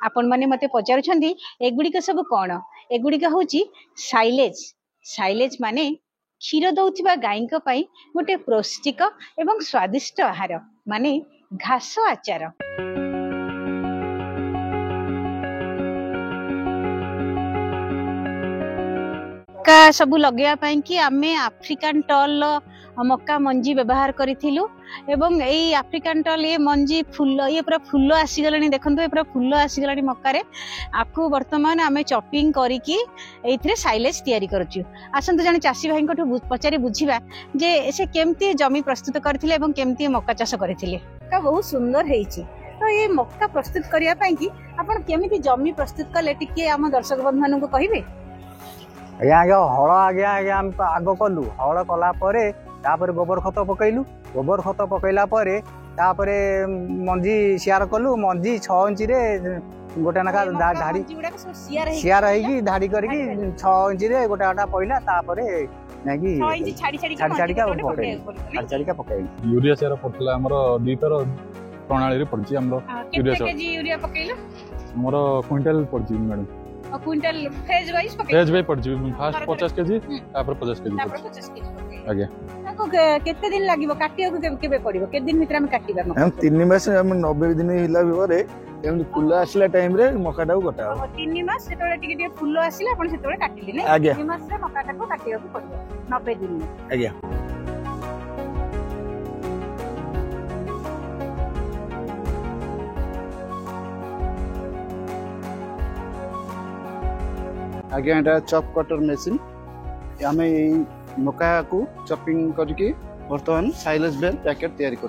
आपण माने मते पचारुछंदी एगुड़िक सब कौन एगुड़िक हूँ साइलेज साइलेज माने क्षीर दौथिबा गाईक पई गोटे पौष्टिक एवं स्वादिष्ट आहार माने घास आचार। मक्का सब लगे कि आमे आफ्रिकान टॉल मक्का मंजी व्यवहार करिथिलु एवं एई आफ्रिकान टॉल ये मंजी फूल ये पूरा फूल आसीगलानी देखंतु ये पूरा फूल आसीगलानी मक्का रे आकु वर्तमान आमे चॉपिंग करिकी एथिरे साइलेज तयारी करछु। आसंतु जने चासी भाई को पचारि बुझिबा जे से केमती जमी प्रस्तुत करथिले एवं केमती मक्का चाष करथिले। मक्का बहुत सुंदर हेइची तो ये मक्का प्रस्तुत करिया पई कि आपण केमिति जमी प्रस्तुत कले टिके हम दर्शक बंधु को कहिबे। आज्ञा आगे हल आज्ञा आम आग कलु हल कला गोबर खत पकईलु गोबर खत पकईला मंजी सियार कलु मंजी 6 इंच रे गोटे नाका धाड़ी सियार है धाड़ी करके 6 इंच रे गोटे गोटा पइला यूरिया सियार पड़ता हमर दीपर प्रणाली रे पड़ची हमर यूरिया पकईला हमर क्विंटल पड़ची मैडम क्विंटल फेज वाइज पड़ची फास्ट 50 केजी तापर 50 केजी आज्ञा केते दिन लागिवो काटिया को केबे पड़िबो के दिन भीतर हम काटिबा हम 3 मास हम 90 दिन हिला बिवरे एम फुल आसिला टाइम रे मकाटा को कटा 3 मास सेतोले टिके फुल आसिला आपण सेतोले काटिले नै आज्ञा 3 मास रे मकाटा को काटिया को पड़िबो 90 दिन में आज्ञा। आज्ञा एटा चॉप कटर मशीन आम मका को चॉपिंग करके बर्तमान साइलेज बेल पैकेट तैयारी कर।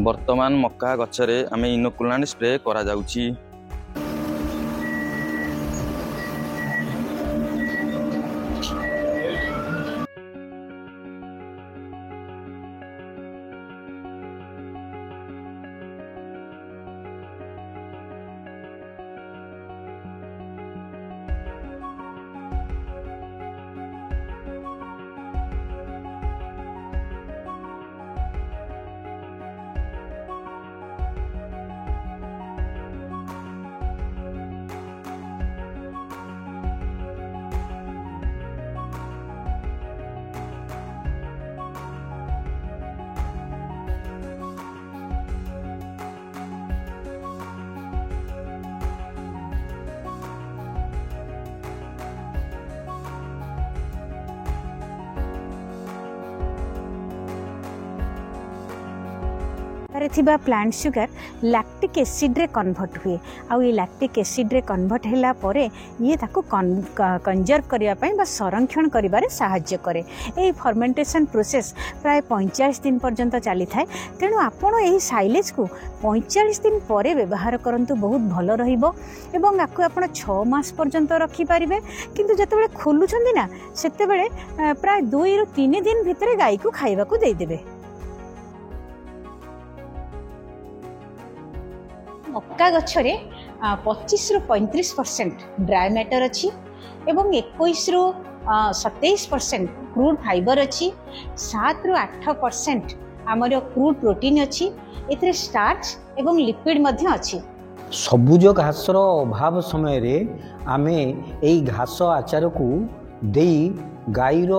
वर्तमान मक्का गछरे आम इनोकुलेंट स्प्रे करा जाउची। प्लांट सुगर लैक्टिक एसिड रे कन्वर्ट हुए आउ ये लैक्टिक एसिड रे कन्वर्ट हैला परे ये ताको कंजर्व करिया पई बा संरक्षण करिबारे सहाय्य करे। ए फर्मेंटेशन प्रोसेस प्राय 45 दिन पर्यंत चली थाए तेणु आपण एही साइलेज को 45 दिन परे व्यवहार करंतु बहुत भलो रहिबो एवं आकु आपण 6 मास पर्यंत रखि पारिबे किंतु जतबेले खोलुछंदी ना सेतेबेले प्राय 2 ରୁ 3 दिन भितरे गाई को खाइबा को देई देबे। मक्का गछरे 25 ରୁ 35% ड्राई मैटर अच्छी एवं 21 ରୁ 27% क्रूड फाइबर अच्छी 7 ରୁ 8% आमर क्रूड प्रोटीन अच्छी एथिरे स्टार्च एवं लिपिड मध्य अच्छी। सबुज घासर अभाव समय रे आमे एई घास आचार को देई गाईर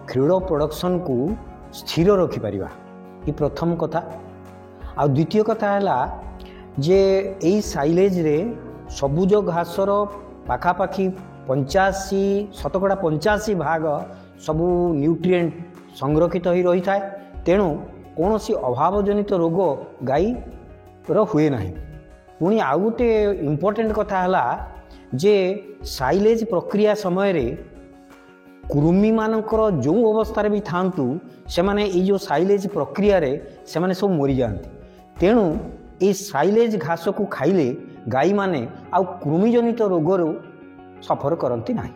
क्षीर प्रोडक्शन को स्थिर रखि परिबा ई प्रथम कथा। आ द्वितीय कथा हैला जे एई साइलेज रे सबुज घासर पाखापाखि 85 भाग सबू न्यूट्रिएंट संरक्षित हो रही था तेणु कौन सी अभावजनित रोग गाई हुए ना। पुणी आउ गोटे इम्पोर्टेंट कथा है जे साइलेज प्रक्रिया समय रे कृमि मानकर जो अवस्था भी थांतु से माने जो साइलेज प्रक्रिया रे से माने सब मरी जाती तेणु ये साइलेज घास को खाइले गाई माने आउ कृमिजनित रोगर सफर करती नहीं।